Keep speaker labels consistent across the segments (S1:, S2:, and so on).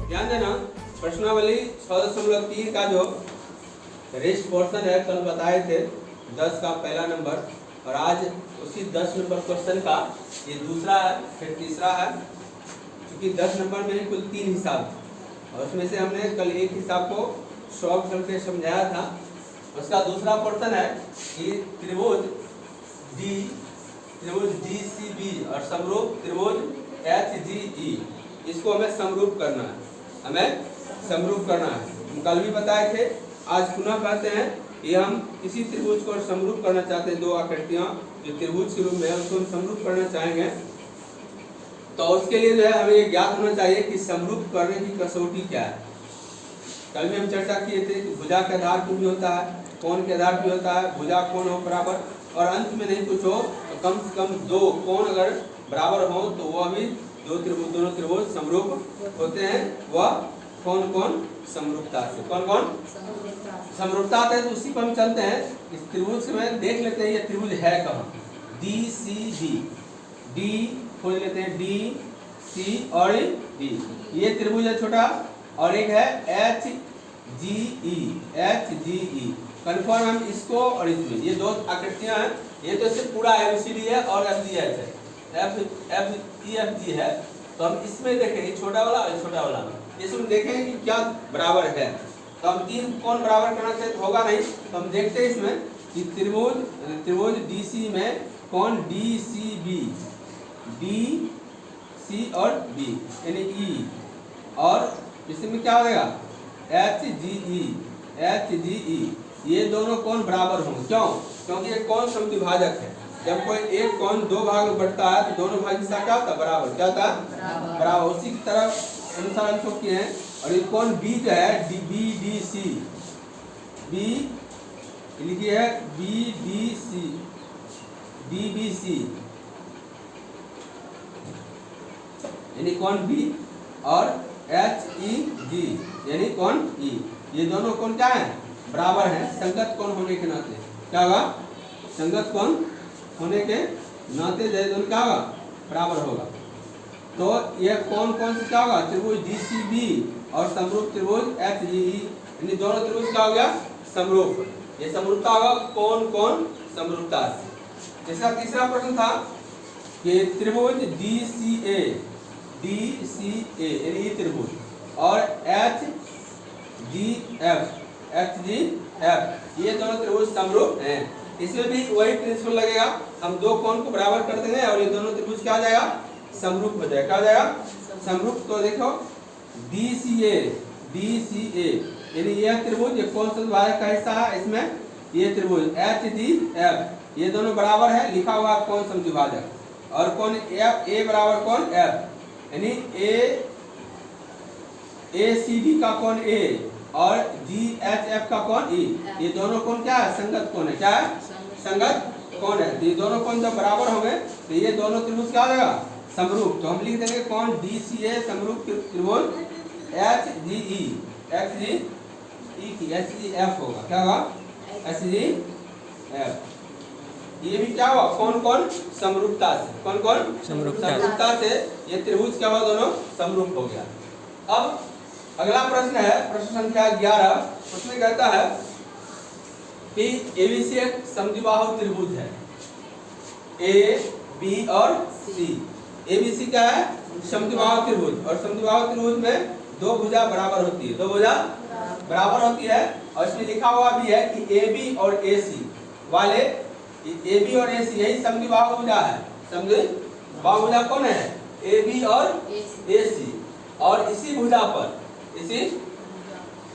S1: ध्यान देना, प्रश्नावली 6.3 का जो रेस्ट पोर्शन है कल बताए थे 10 का पहला नंबर, और आज उसी 10 नंबर क्वेश्चन का ये दूसरा है, फिर तीसरा है। क्योंकि 10 नंबर में कुल 3 हिसाब और उसमें से हमने कल एक हिसाब को सॉल्व करके समझाया था। उसका दूसरा पोर्शन है कि त्रिभुज DCB और समरूप त्रिभुज HGE, इसको हमें समरूप करना है, हमें समरूप करना है। हम कल भी बताए थे, आज पुनः कहते हैं कि हम किसी त्रिभुज को समरूप करना चाहते हैं। दो आकृतियां जो त्रिभुज के रूप में है उसको हम समरूप करना चाहेंगे, तो उसके लिए जो है हमें ये ज्ञात होना चाहिए कि समरूप करने की कसौटी क्या है। कल भी हम चर्चा किए थे कि भुजा के आधार पर भी होता है, कोण के आधार पर होता है, भुजा कोण हो बराबर, और अंत में नहीं कुछ हो तो कम से कम दो कोण अगर बराबर हो तो वह भी दोनों त्रिभुज समरूप होते हैं। वह कौन कौन समरूपता से, कौन कौन समरूपता है, तो उसी पर हम चलते हैं। इस त्रिभुज में देख लेते हैं ये त्रिभुज है कहाँ। DCB, D खोज लेते हैं, DC और D, ये त्रिभुज है छोटा, और एक है HGE। कन्फर्म हम इसको और इसमें, ये दो आकृतियां हैं। ये तो सिर्फ पूरा ABCD है और FGH है, FEFG है। तो हम इसमें देखेंगे छोटा वाला और छोटा वाला, इसमें देखेंगे कि क्या बराबर है। तो हम 3 कोण बराबर करना चाहिए तो होगा नहीं, तो हम देखते हैं इसमें कि त्रिभुज DC में कोण DCB, DC और B यानी E, और इसमें क्या हो जाएगा HGE, ये दोनों कोण बराबर होंगे। क्यों? क्योंकि ये कोण समद्विभाजक है। जब कोई एक कोण दो भाग में बढ़ता है तो दोनों भाग हिस्सा क्या होता है? बराबर। क्या होता है? बराबर। उसी की तरफ अनुसार हम किए हैं। और ये कोण B जो है BDC, B लिखिए है BDC, DBC यानी कोण B, और HEG यानी कोण E, ये दोनों कोण क्या है? बराबर है। संगत कोण होने के नाते क्या होगा? संगत कोण होने के नाते दोनों क्या होगा? बराबर होगा। तो ये कोण कौन से क्या होगा? त्रिभुज DCB और समरूप त्रिभुज HGE, यानी दोनों त्रिभुज क्या हो गया? समरूप। ये समरूपता होगा कोण समरूपता से। इसका तीसरा प्रश्न था कि त्रिभुज DCA यानी ये त्रिभुज और HGF ये दोनों त्रिभुज समरूप हैं। इसमें भी वही प्रिंसिपल लगेगा, हम दो कोण को बराबर कर देंगे और ये दोनों त्रिभुज क्या आ जाएगा? समरूप हो जाएगा। क्या हो जाएगा? समरूप। तो देखो DCA यानी यह त्रिभुज, ये कौन सा द्वारक का हिस्सा है? इसमें ये त्रिभुज HGF, ये दोनों बराबर है, लिखा हुआ कौन समद्विभाजक, और कौन A बराबर कौन F, यानी ACD का कोण A और GHF का कोण E, ये दोनों कोण क्या है? संगत कोण है। क्या है? संगत कोण है। ये दोनों कोण जब बराबर होंगे तो ये दोनों त्रिभुज क्या हो जाएगा? समरूप। तो हम लिख देंगे कोण DCA समरूप त्रिभुज HGF होगा। क्या होगा? HGF। ये भी क्या हुआ? कौन समरूपता से, कौन समरूपता से ये त्रिभुज क्या हुआ? दोनों समरूप हो गया। अब अगला प्रश्न है, प्रश्न संख्या 11। उसमें कहता है कि ABC एक समद्विबाहु त्रिभुज है, A, B और C। ABC क्या है? समद्विबाहु त्रिभुज, और समद्विबाहु त्रिभुज में दो भुजा बराबर होती है, दो भुजा बराबर होती है। और इसमें लिखा हुआ भी है कि AB और AC वाले, AB और AC यही समद्विबाहु भुजा है। समद्विबाहु भुजा कौन है? AB और AC। और इसी भुजा पर, इसी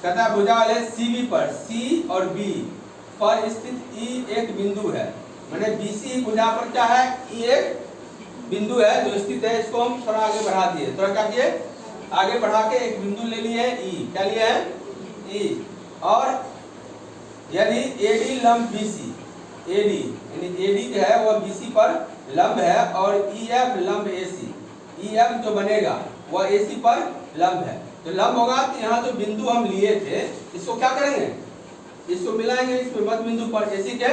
S1: कहता है भुजा वाले CB पर, C और B पर स्थित E एक बिंदु है। माने BC भुजा पर क्या है? E एक बिंदु है जो स्थित है। इसको हम थोड़ा आगे बढ़ा दिए, थोड़ा क्या किए? आगे बढ़ा के एक बिंदु ले लिए है E। क्या लिए है? E। और यदि AD लंब BC, AD यानी AD जो है वह BC पर लंब है, और EF लंब AC, EF जो बनेगा वह AC पर लंब है। तो लंब होगा तो यहाँ जो बिंदु हम लिए थे इसको क्या करेंगे? इसको मिलाएंगे इसमें मध्य बिंदु पर, AC के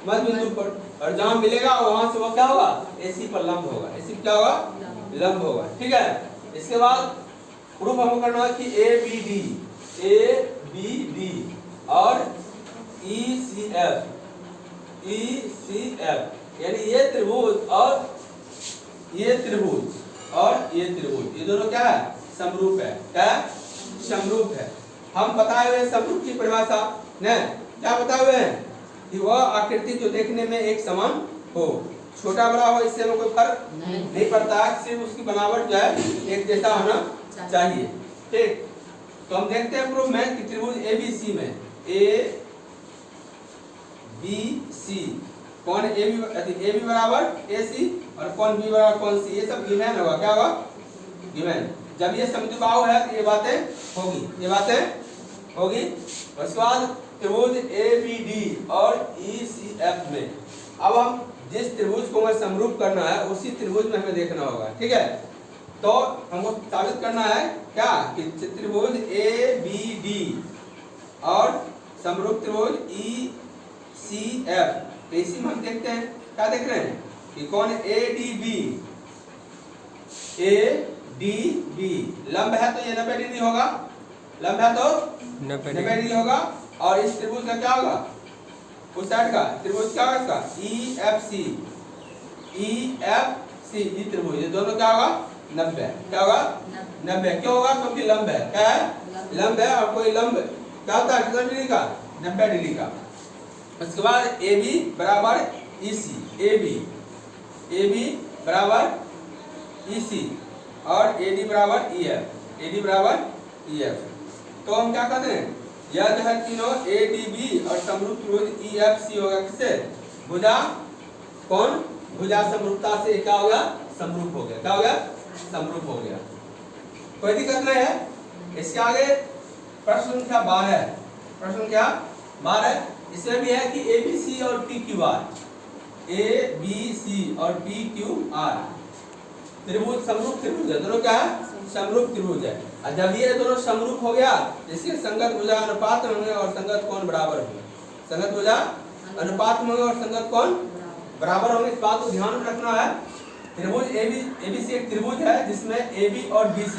S1: मध्य बिंदु पर, और जहाँ मिलेगा वहां से वो क्या होगा? AC पर लंब होगा। AC क्या होगा? लंब होगा। ठीक है। इसके बाद प्रूफ हमको करना है कि ए बी डी और ई सी एफ यानी ये त्रिभुज और ये त्रिभुज ये दोनों क्या है? समरूप है। क्या है? समरूप है। हम बताए हुए समरूप की परिभाषा ने क्या बताए हुए हैं कि वह आकृति जो देखने में एक समान हो, छोटा बड़ा हो, इससे हमें कोई फर्क नहीं पड़ता है, सिर्फ उसकी बनावट जो है एक जैसा होना चाहिए। ठीक, तो हम देखते हैं प्रूफ में कि त्रिभुज ABC में ABC कौन ए बी बराबर AC और कौन B बराबर कौन C, ये सब गिवन होगा। क्या होगा? गिवन। जब ये समद्विबाहु है तो ये बातें होगी, उसके बाद त्रिभुज ABD और ECF में अब हम जिस त्रिभुज को हमें समरूप करना है उसी त्रिभुज में हमें देखना होगा। ठीक है, तो हमको साबित करना है क्या कि त्रिभुज ABD और समरूप त्रिभुज ECF। तो इसी में हम देखते हैं, क्या देख रहे हैं कि कौन ADB लंब है तो ये 90 डिग्री होगा, लंब है तो 90 डिग्री होगा। और इस त्रिभुज का क्या होगा? उस साइड का त्रिभुज क्या होगा? इसका EFC ये त्रिभुज, ये दोनों क्या होगा? 90। क्या होगा? 90। क्यों होगा? क्योंकि लंब है। क्या है? लंब है। और कोई लंब क्या होता है? कितना डिग्री का? 90 डिग्री का। उसके बाद AB बराबर EC, AB बराबर EC और AD बराबर EF। तो हम क्या कहते हैं? यह जो है तीनों ADB और समरूप त्रिभुज EFC होगा। किससे? भुजा कौन? भुजा समरूपता से क्या हो गया? समरूप हो गया। क्या हो गया? समरूप हो गया। कोई दिक्कत नहीं है। इसके आगे प्रश्न संख्या 12 इसमें भी है कि ABC और PQR त्रिभुज समरूप त्रिभुज है। दोनों क्या है? समरूप त्रिभुज है। और जब ये दोनों समरूप हो गया, इसके संगत भुजा अनुपात होंगे और संगत कोण बराबर होंगे। संगत भुजा अनुपात होंगे और संगत कोण बराबर होंगे। इस बात को ध्यान में रखना है। त्रिभुज ABC एक त्रिभुज है जिसमें AB और BC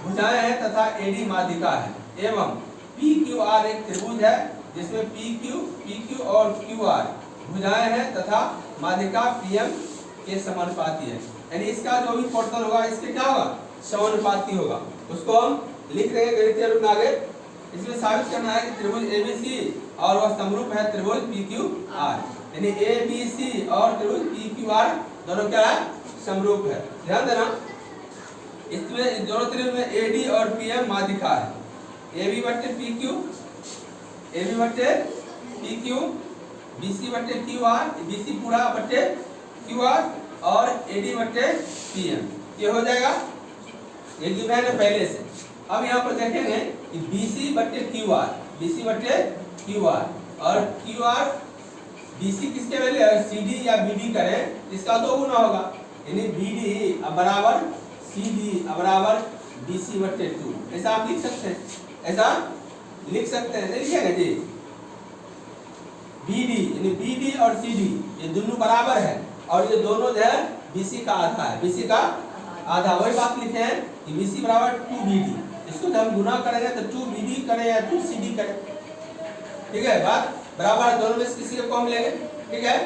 S1: भुजाएं हैं तथा AD माध्यिका है, एवं PQR एक त्रिभुज है जिसमें PQ और QR भुजाएं हैं तथा माध्यिका PM के समानुपाती है। यानी इसका जो भी पोर्शन होगा इसके क्या होगा? समानुपाती होगा। उसको हम लिख रहे हैं गणितीय रूप में आगे। इसमें साबित करना है कि त्रिभुज ABC और वह समरूप है त्रिभुज PQR, यानी ABC और त्रिभुज PQR दोनों क्या है? समरूप है। ध्यान देना, इसमें दोनों त्रिभुज में AD और PM माध्यिका है। AB बटे PQ, BC बटे QR, BC पूरा बटे QR और AD बटे PM। ये हो जाएगा, ये गिवन है पहले से। अब यहाँ पर देखेंगे कि BC बटे QR और QR BC किसके वैल्यू है? CD या BD करें इसका 2 गुना होगा, यानी BD बराबर CD बराबर BC बटे 2। ऐसा आप लिख सकते हैं, नहीं लिखेंगे जी? BD यानी BD और CD ये दोनों बराबर है और ये दोनों जो है BC का आधा है। BC का आधा, वही बात लिखे हैं कि BC बराबर 2BD। इसको जब हम गुना करेंगे तो 2BD करें या 2CD करें, ठीक है? बात बराबर दोनों में से किसी को कम लेंगे। ठीक है,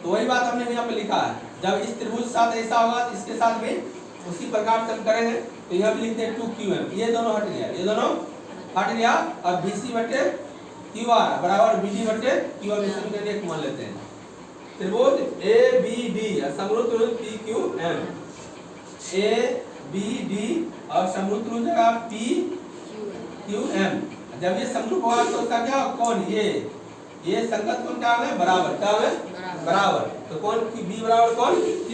S1: तो वही बात हमने यहाँ पे लिखा है। जब इस त्रिभुज के साथ ऐसा होगा तो इसके साथ भी उसी प्रकार से हम करेंगे। तो यहाँ पे लिखते हैं 2QM, ये दोनों हट गया, और BC बटे QR बराबर BD बटे QR एक मान लेते हैं। त्रिभुज ABD समरूप त्रिभुज PQM, ABD और समरूप त्रिभुज PQM। जब ये समरूप होगा तो उसका क्या कोण? ये संगत कोण क्या है? बराबर। क्या है? बराबर। तो कोण B बराबर कोण Q।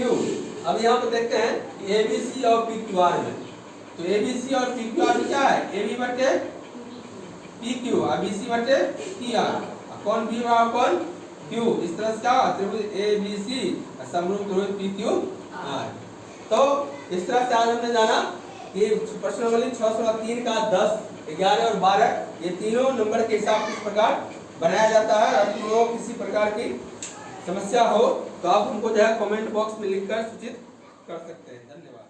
S1: अब यहाँ पर देखते हैं कि ABC और PQR में, तो ABC और PQR में क्या है? AB बटे PQ और BC बटे PR। कोण B बराबर कोण Q। इस तरह से क्या होगा? त्रिभुज ABC समरूप त्रिभुज PQR। तो इस तरह से आज हमने जाना कि प्रश्न नंबर 603 का 10, 11 और 12 ये तीनों नंबर के हिसाब किस प्रकार बनाया जाता है। अगर तुम लोग किसी प्रकार की समस्या हो तो आप हमको जो है कमेंट बॉक्स में लिखकर सूचित कर सकते हैं। धन्यवाद।